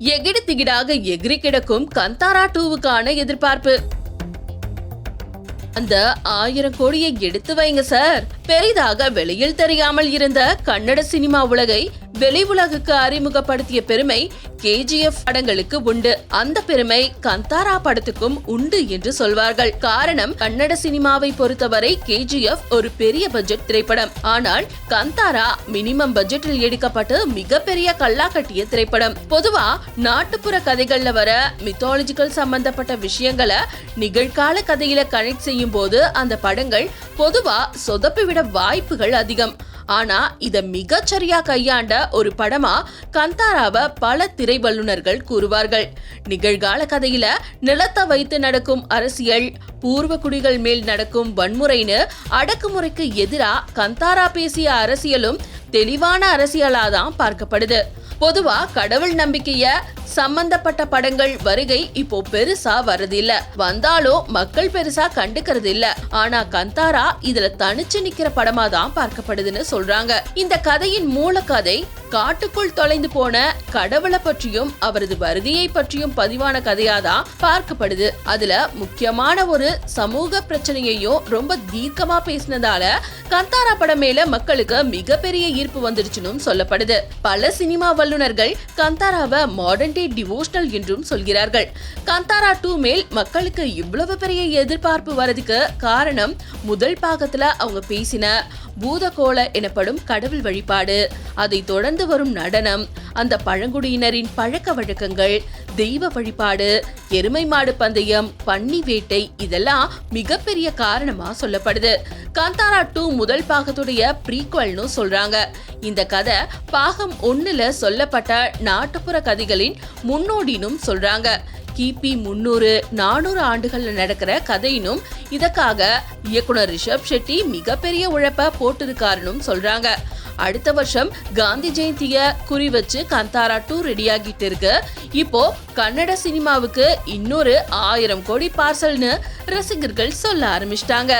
எகிடு திகிடாக எகிரி கிடக்கும் காந்தாரா 2வுக்கான எதிர்பார்ப்பு. அந்த 1000 கோடியை எடுத்து வைங்க சார். பெரிதாக வெளியில் தெரியாமல் இருந்த கன்னட சினிமா உலகை வெளி உலகுக்கு அறிமுகப்படுத்திய பெருமை KGF படங்களுக்கு உண்டு. அந்த பெருமை காந்தாரா படத்துக்கும் உண்டு என்று சொல்வார்கள். காரணம், கன்னட சினிமாவை பொறுத்தவரை KGF ஒரு பெரிய பட்ஜெட் திரைப்படம். ஆனால் காந்தாரா மினிமம் பட்ஜெட்டில் எடுக்கப்பட்டு மிகப்பெரிய கல்லா கட்டிய திரைப்படம். பொதுவா நாட்டுப்புற கதைகள்ல வர மித்தாலஜிக்கல் சம்பந்தப்பட்ட விஷயங்களை நிகழ்கால கதையில கனெக்ட் செய்யும் போது அந்த படங்கள் பொதுவா சொதப்பிவிட வாய்ப்புகள் அதிகம். ஆனா இத மிகச்சரியா கையாண்ட ஒரு படமா காந்தாராவை பல திரை வல்லுநர்கள் கூறுவார்கள். நிகழ்கால கதையில நிலத்தை வைத்து நடக்கும் அரசியல், பூர்வ குடிகள் மேல் நடக்கும் வன்முறைன்னு அடக்குமுறைக்கு எதிரா காந்தாரா பேசிய அரசியலும் தெளிவான அரசியலாதான் பார்க்கப்படுது. பொதுவா கடவுள் நம்பிக்கைய சம்பந்தப்பட்ட படங்கள் வருகை இப்போ பெருசா வரதில்ல. வந்தாலும் மக்கள் பெருசா கண்டுக்கிறது இல்ல. ஆனா காந்தாரா இதுல தனிச்சு நிக்கிற படமா தான் பார்க்கப்படுதுன்னு சொல்றாங்க. இந்த கதையின் மூல கதை காட்டுக்குள் தொலைந்து போன கடவுளை பற்றியும் அவரது வருகையை பற்றியும் பதிவான கதையாதான் பார்க்கப்படுது. அதுல முக்கியமான ஒரு சமூக பிரச்சனையையும் ரொம்ப தீர்க்கமா பேசினதால காந்தாரா படம் மேல மக்களுக்கு மிகப்பெரிய ஈர்ப்பு வந்துருச்சுன்னு சொல்லப்படுது. பல சினிமா வல்லுநர்கள் காந்தாராவை மாடர்ன் டே டிவோஷனல் என்றும் சொல்கிறார்கள். காந்தாரா 2 மேல் மக்களுக்கு இவ்வளவு பெரிய எதிர்பார்ப்பு வரதுக்கு காரணம், முதல் பாகத்துல அவங்க பேசின பூதகோள எனப்படும் கடவுள் வழிபாடு, அதை தொடர்ந்து வரும் நடனம், அந்த பழங்குடியினரின் பழக்க வழக்கங்கள், தெய்வ வழிபாடு, எருமை மாடு பந்தயம், பன்னி வேட்டை, இதெல்லாம் மிகப்பெரிய காரணமா சொல்லப்படுது. காந்தாரா 2 முதல் பாகத்துடைய ப்ரீக்வல்னு சொல்றாங்க. இந்த கதை பாகம் 1ல சொல்லப்பட்ட நாட்டுப்புற கதைகளின் முன்னோடினும் சொல்றாங்க. கிபி 300-400 ஆண்டுகள்ல நடக்கிற கதையினும் இதற்காக இயக்குனர் ரிஷப் ஷெட்டி மிகப்பெரிய உழைப்ப போட்டிருக்காருன்னு சொல்றாங்க. அடுத்த வருஷம் காந்தி ஜெயந்திய குறி வச்சு காந்தாரா 2 ரெடியாகிட்டு இருக்கு. இப்போ கன்னட சினிமாவுக்கு இன்னொரு 1000 கோடி பார்சல்னு ரசிகர்கள் சொல்ல ஆரம்பிச்சிட்டாங்க.